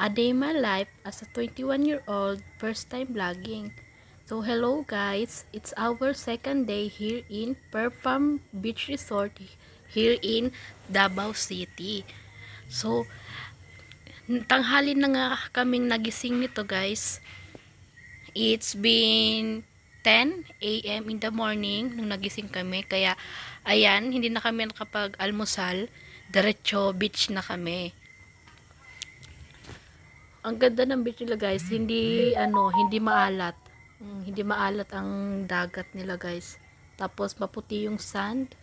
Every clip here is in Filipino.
A day my life as a 21-year-old first time vlogging. So hello guys, it's our second day here in Pearl Farm Beach Resort here in Davao City. So tanghali na nga kaming nagising nito guys. It's been 10 a.m. in the morning nung nagising kami. Kaya ayan, hindi na kami nakapag-almusal. Diretso beach na kami. Ang ganda ng beach nila guys, hindi maalat. Hindi maalat ang dagat nila guys. Tapos maputi yung sand.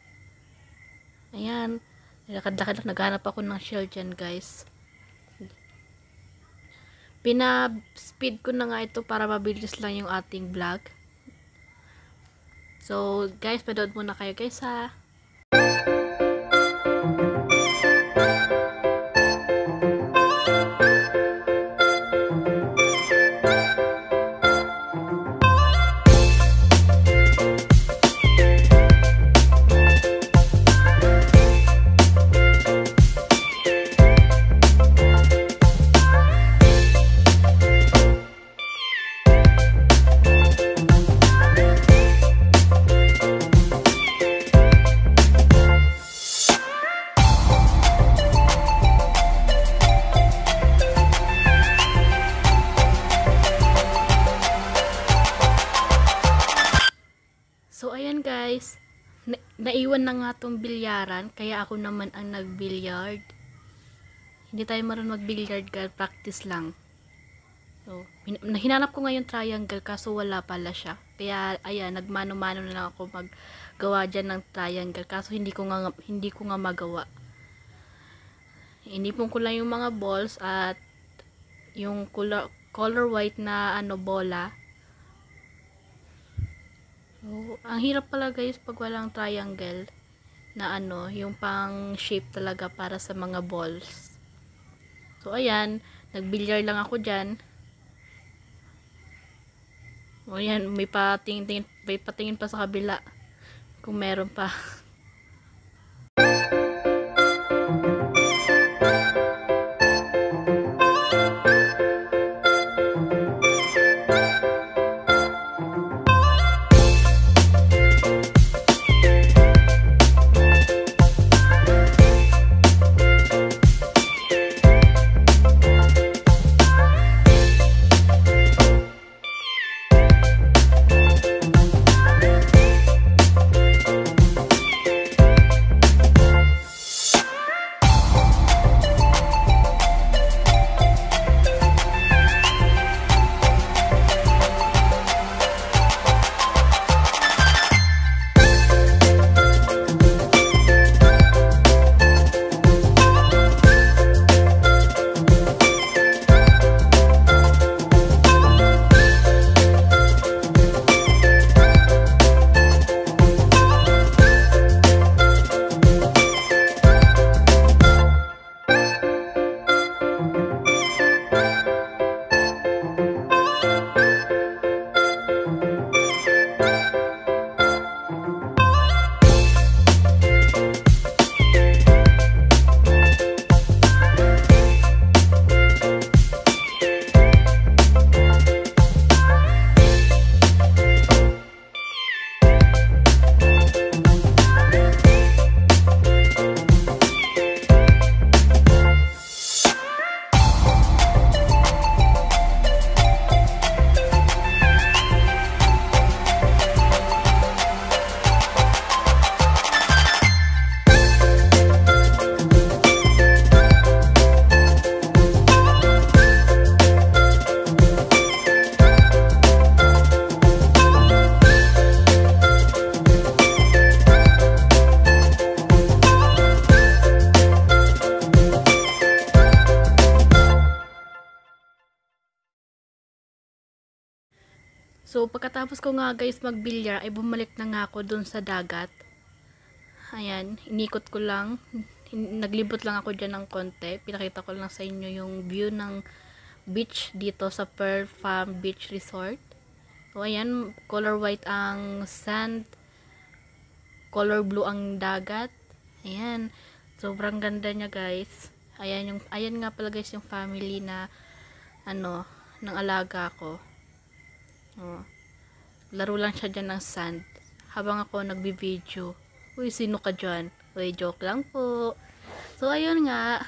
Ayan, nilakad-lakad lang, naghanap ako ng shell dyan guys. Pina-speed ko na nga ito para mabilis lang yung ating vlog. So guys, panood muna kayo guys ha. So ayan guys, naiwan na nga tong bilyaran, kaya ako naman ang nag-billiard. Hindi tayo marunong mag-billiard guys, practice lang. So, hinanap ko ngayon triangle kaso wala pala siya. Kaya ayan, nagmano-mano na lang ako maggawa dyan ng triangle kaso hindi ko nga magawa. Inipon ko lang yung mga balls at yung color white na bola. So, ang hirap pala guys pag walang triangle na yung pang shape talaga para sa mga balls. So ayan, nagbilyar lang ako diyan. O yan, may patingin pa sa kabila kung meron pa. So, pagkatapos ko nga guys magbilyar, ay bumalik na nga ako dun sa dagat. Ayan, inikot ko lang. Naglibot lang ako dyan ng konti. Pinakita ko lang sa inyo yung view ng beach dito sa Pearl Farm Beach Resort. So, ayan, color white ang sand. Color blue ang dagat. Ayan, sobrang ganda niya guys. Ayan nga pala guys yung family na ano, ng alaga ko. Oh, laro lang siya dyan ng sand. Habang ako nagbi-video. Uy, sino ka dyan? Uy, joke lang po. So, ayun nga.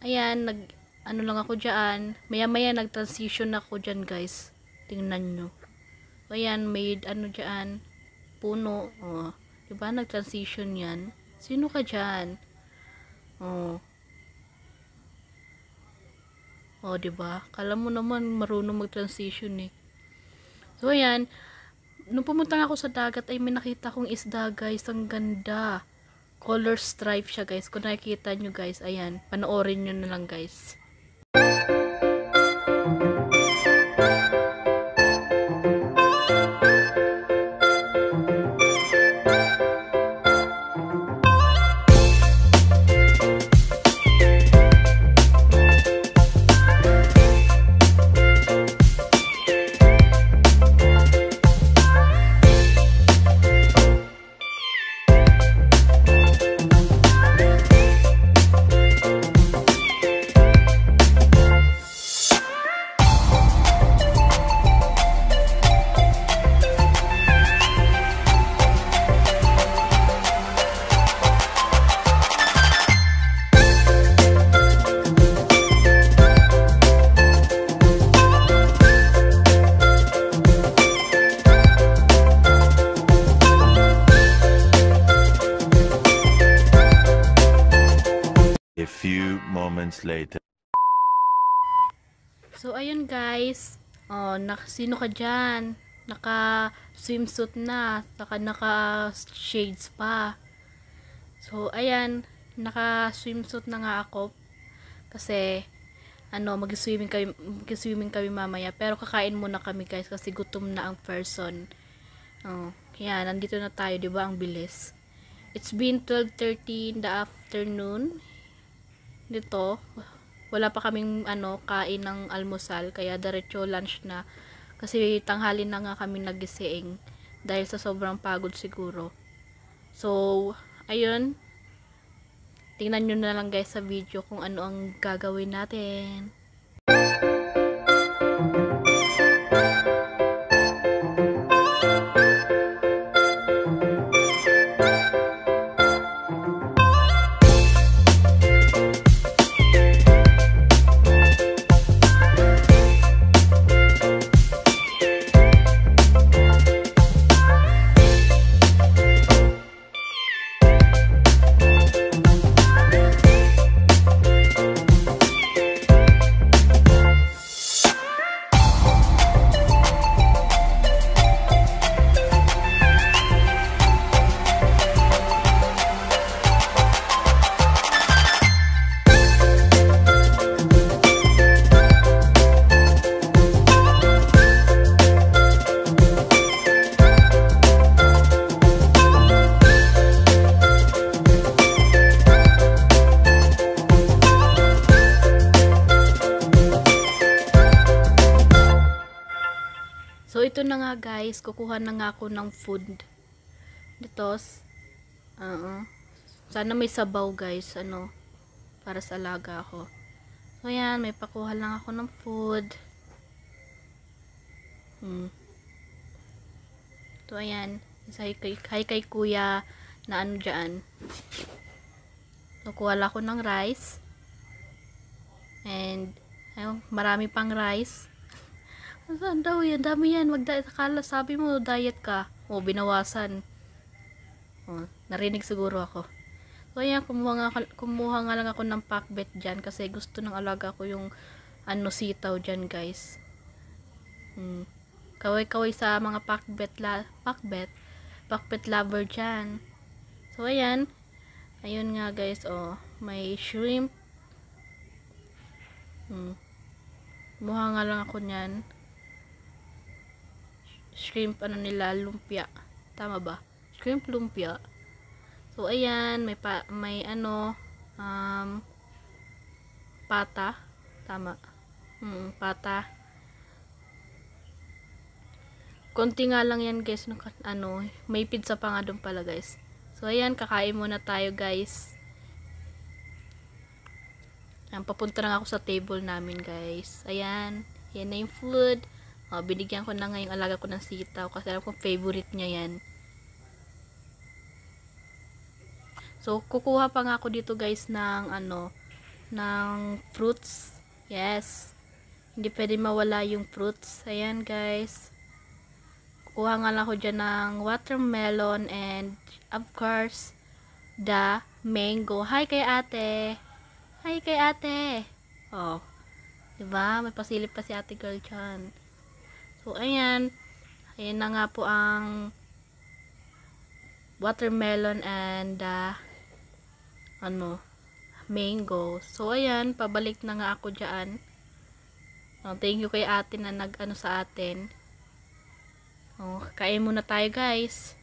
Ayan, ano lang ako dyan. Maya-maya nag-transition ako dyan, guys. Tingnan nyo. So, ayan, may ano dyan. Puno. Oh, diba? Nag-transition yan. Sino ka dyan? Oh. Oh, diba? Kala mo naman marunong mag-transition eh. So, ayan. Nung pumunta ako sa dagat ay may nakita kong isda, guys. Ang ganda. Color stripe siya, guys. Kung nakikita nyo, guys, ayan. Panoorin nyo na lang, guys. A few moments later. So, ayun, guys. Oh, sino ka dyan? Naka swimsuit na. Naka shades pa. So, ayan. Naka swimsuit na nga ako. Kasi, ano, mag-swimming kami mamaya. Pero kakain muna kami, guys. Kasi gutom na ang person. Oh, kaya, nandito na tayo, diba? Ang bilis. It's been 12:30 in the afternoon. Dito, wala pa kaming kain ng almusal, kaya diretso lunch na kasi tanghali na nga kami nagising dahil sa sobrang pagod siguro. So, ayun, tingnan nyo na lang, guys, sa video kung ano ang gagawin natin. So, ito na nga, guys. Kukuha na nga ako ng food. Dito. Sana may sabaw, guys. Para sa alaga ako. So, yan. May pakuha lang ako ng food. So, ayan. Hi kay kuya na dyan. So, kuha lang ako ng rice. And, ayun, marami pang rice. Saan daw yan? Dami yan. Akala sabi mo diet ka. O, binawasan. O, narinig siguro ako. So, ayan, kumuha nga lang ako ng pakbet dyan kasi gusto ng alaga ko yung sitaw dyan, guys. Kaway-kaway sa mga pakbet lover dyan. So, ayan. Ayun nga, guys. O, may shrimp. Kumuha nga lang ako nyan. Shrimp nila, lumpia. Tama ba? Shrimp lumpia. So, ayan, may pata. Tama. Pata. Konti nga lang yan, guys. May pizza pa nga doon pala, guys. So, ayan, kakain muna tayo, guys. Ayan, papunta na ako sa table namin, guys. Ayan. Yan na yung food. Binigyan ko na nga yung alaga ko ng sitaw kasi alam kong favorite niya yan. So, kukuha pa nga ako dito, guys, ng ng fruits. Yes. Hindi pwede mawala yung fruits. Ayan, guys. Kukuha nga lang ako dyan ng watermelon and, of course, the mango. Hi kay ate. Hi kay ate. Oh. Diba? May pasilip pa si ate girl dyan. So, ayan. Ayan na nga po ang watermelon and mango. So, ayan. Pabalik na nga ako dyan. Thank you kay ate na nag-ano sa atin. Kain muna tayo, guys.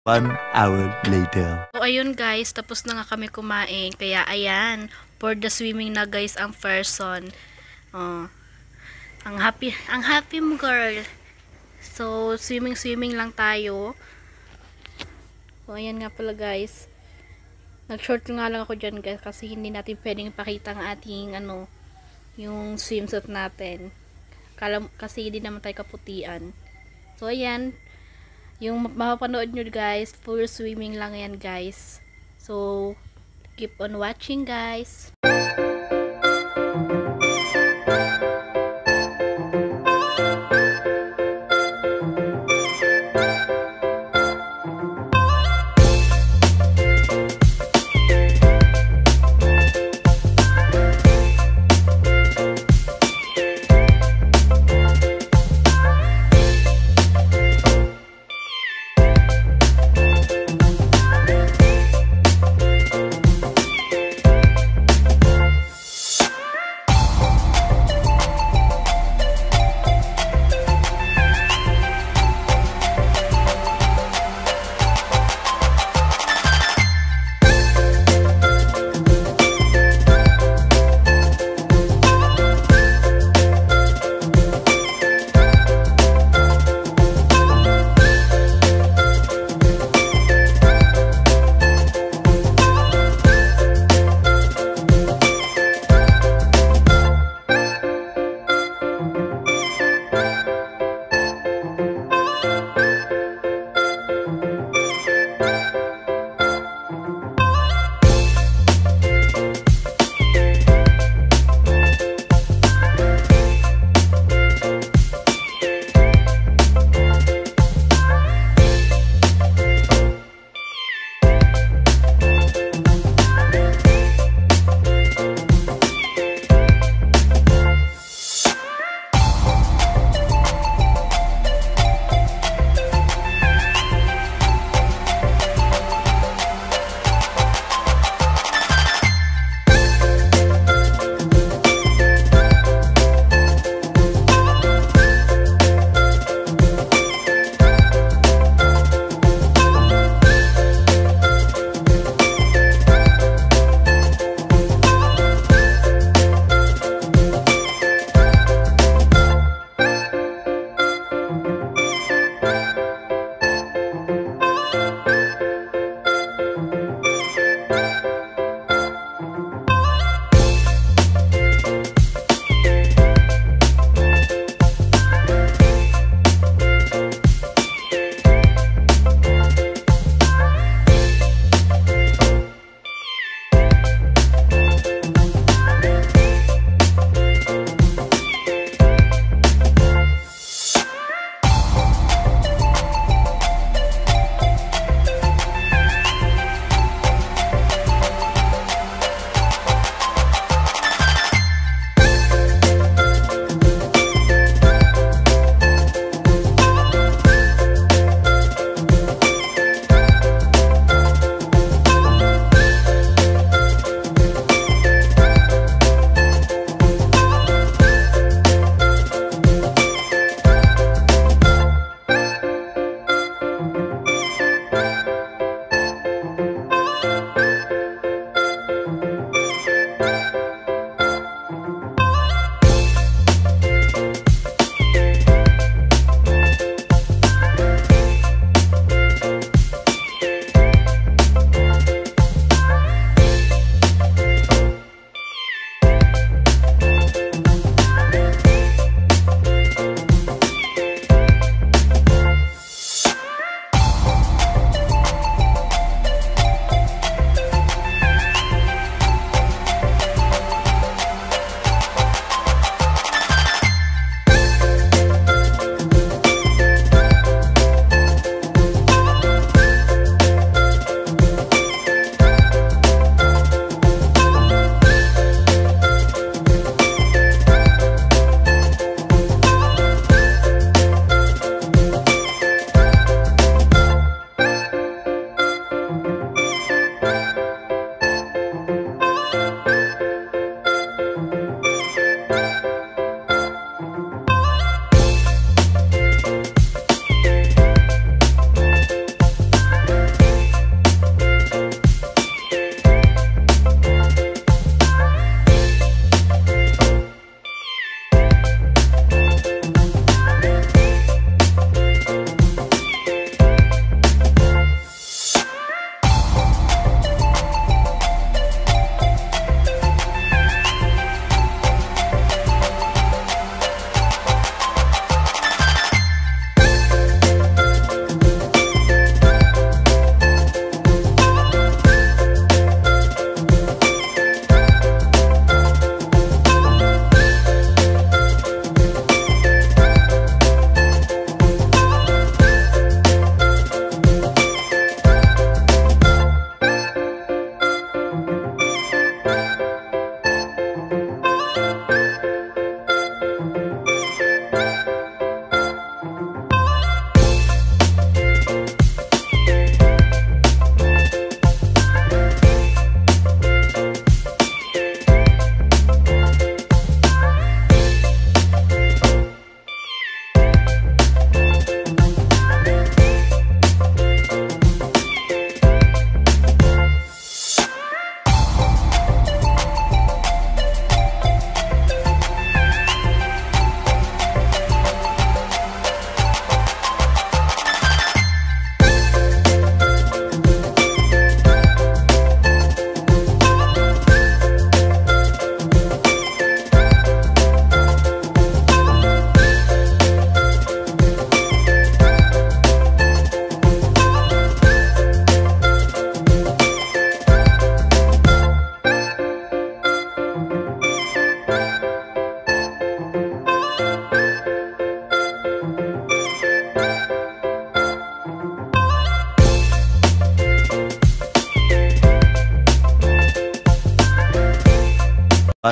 One hour later. So, ayun guys, tapos na nga kami kumain. Kaya, ayan, for the swimming na guys, ang person. Ang happy mo girl. So, swimming lang tayo. So, ayan nga pala guys. Nag-short nga lang ako dyan guys kasi hindi natin pwedeng ipakita ang ating yung swimsuit natin. Kasi hindi naman tayo kaputian. So, ayan. Yung mapapanood nyo guys, full swimming lang yan guys. So, keep on watching guys.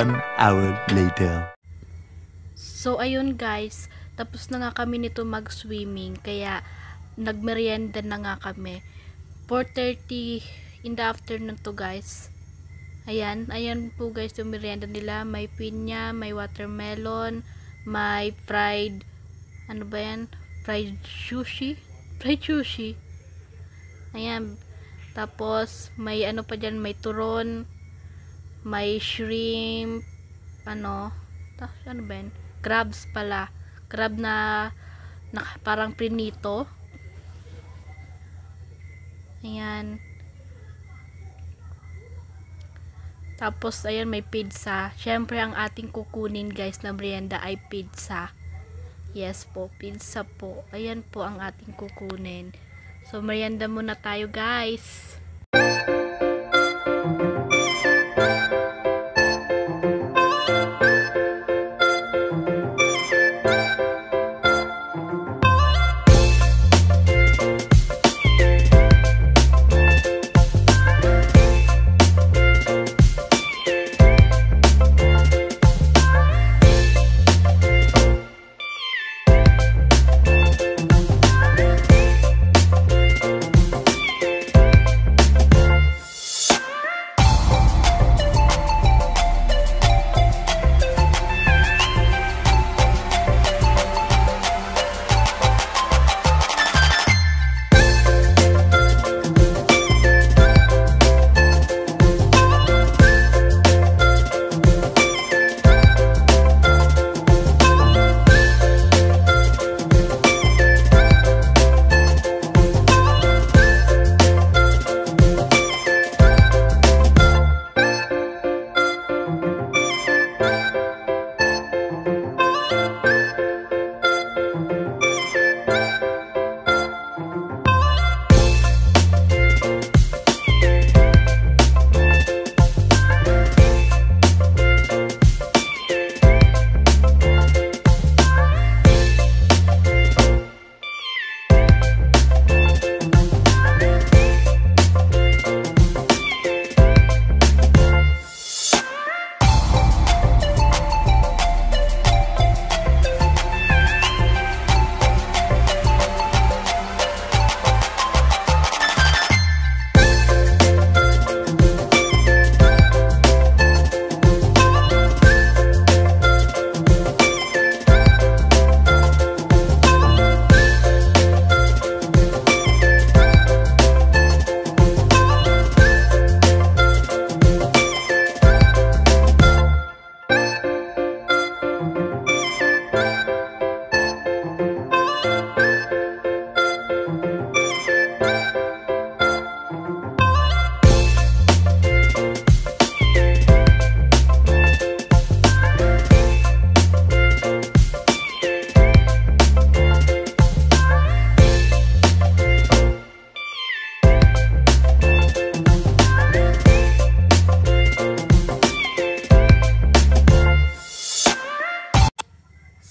1 hour later. So ayun guys, tapos na nga kami nito mag-swimming, kaya nagmerienda na nga kami. 4:30 in the afternoon to guys. Ayan po guys yung merienda nila. May pinya, may watermelon, may fried, ano ba yan? Fried sushi. Ayan. Tapos may ano pa dyan, may turon, may shrimp, ano ba yan? Crabs pala. Crab na parang prinito. Ayan. Tapos, ayan, may pizza. Syempre, ang ating kukunin, guys, na merienda ay pizza. Yes po, pizza po. Ayan po ang ating kukunin. So, merienda muna tayo, guys.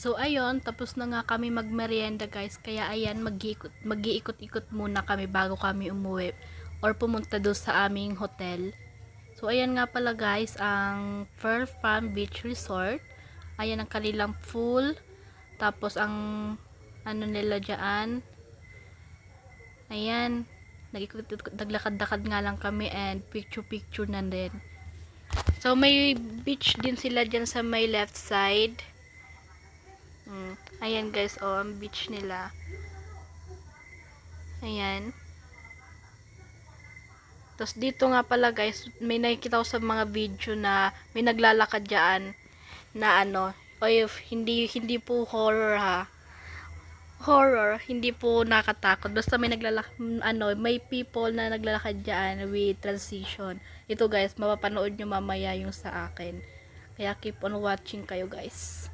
So ayun, tapos na nga kami magmerienda guys. Kaya ayan, mag-iikot-ikot muna kami bago kami umuwi or pumunta doon sa aming hotel. So ayan nga pala guys, ang Pearl Farm Beach Resort. Ayan ang kanilang pool. Tapos ang ano nila dyan. Ayan, naglakad-lakad nga lang kami and picture-picture na din. So may beach din sila dyan sa may left side. Ayan guys, oh, ang beach nila. Ayan. Tapos dito nga pala guys, may nakikita ko sa mga video na may naglalakad dyan na ano, o hindi po horror ha. Horror, hindi po nakatakot. Basta may may people na naglalakad dyan with transition. Ito guys, mapapanood nyo mamaya yung sa akin. Kaya keep on watching kayo guys.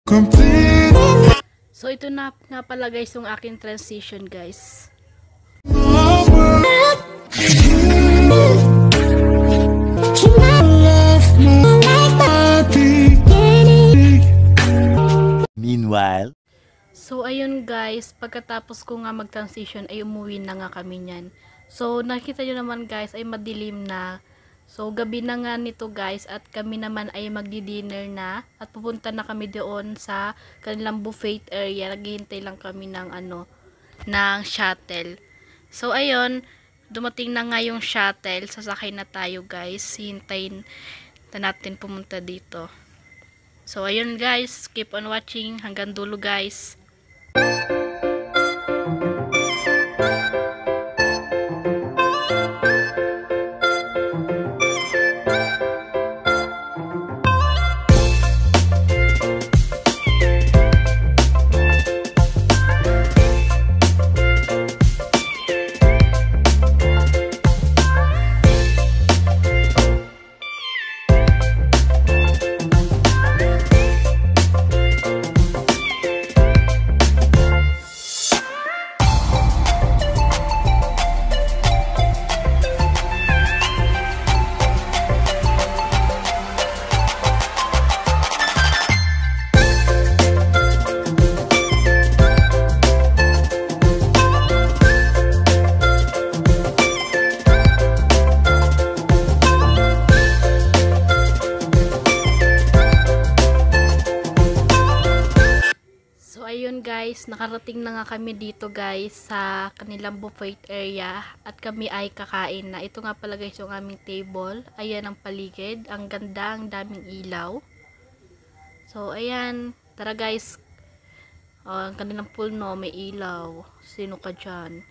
So ito na nga pala guys yung aking transition guys. Meanwhile, So ayun guys, pagkatapos ko nga mag-transition ay umuwi na nga kami niyan. So nakita nyo naman guys ay madilim na. So gabi na nga nito guys at kami naman ay magdi-dinner na at pupunta na kami doon sa kanilang buffet area. Naghihintay lang kami ng ng shuttle. So ayun, dumating na nga yung shuttle. Sasakay na tayo guys. Hintayin na natin pumunta dito. So ayun guys, keep on watching hanggang dulo guys. Ayun guys, nakarating na nga kami dito guys sa kanilang buffet area at kami ay kakain na. Ito nga pala guys yung aming table. Ayan ang paligid. Ang ganda, ang daming ilaw. So ayan, tara guys. Ang kanilang pool no, may ilaw. Sino ka dyan?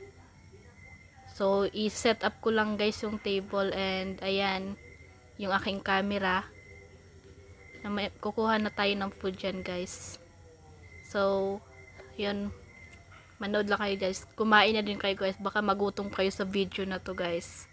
So i-set up ko lang guys yung table and ayan yung aking camera. Kukuha na tayo ng food dyan guys. So, yun. Manood lang kayo guys. Kumain na din kayo guys. Baka magutom kayo sa video na to guys.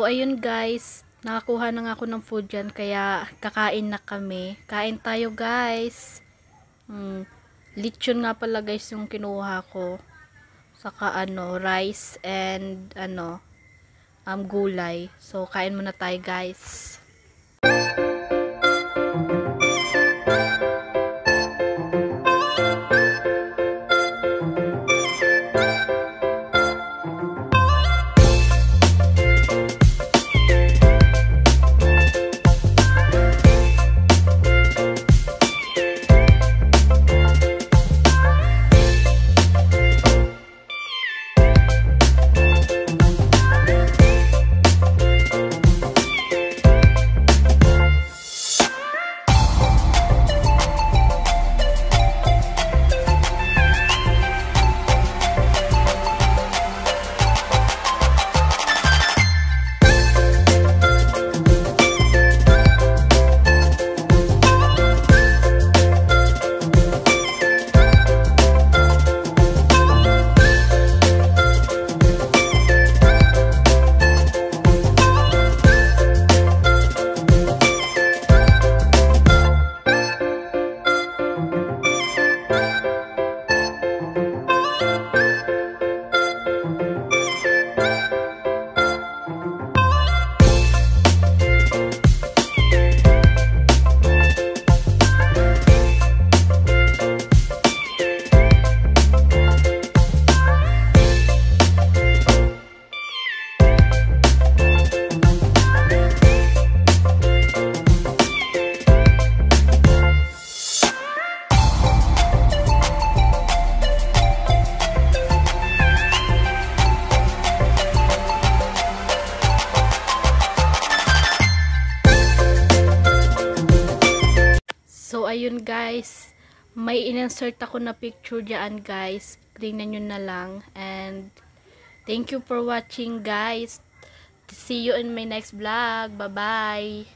So, ayun guys, nakakuha na nga ako ng food dyan, kaya kakain na kami. Kain tayo guys. Lechon nga pala guys yung kinuha ko. Saka rice and gulay. So, kain muna tayo guys. So, ayun guys, may in-insert ako na picture dyan guys. Tingnan nyo na lang. And, thank you for watching guys. See you in my next vlog. Bye-bye.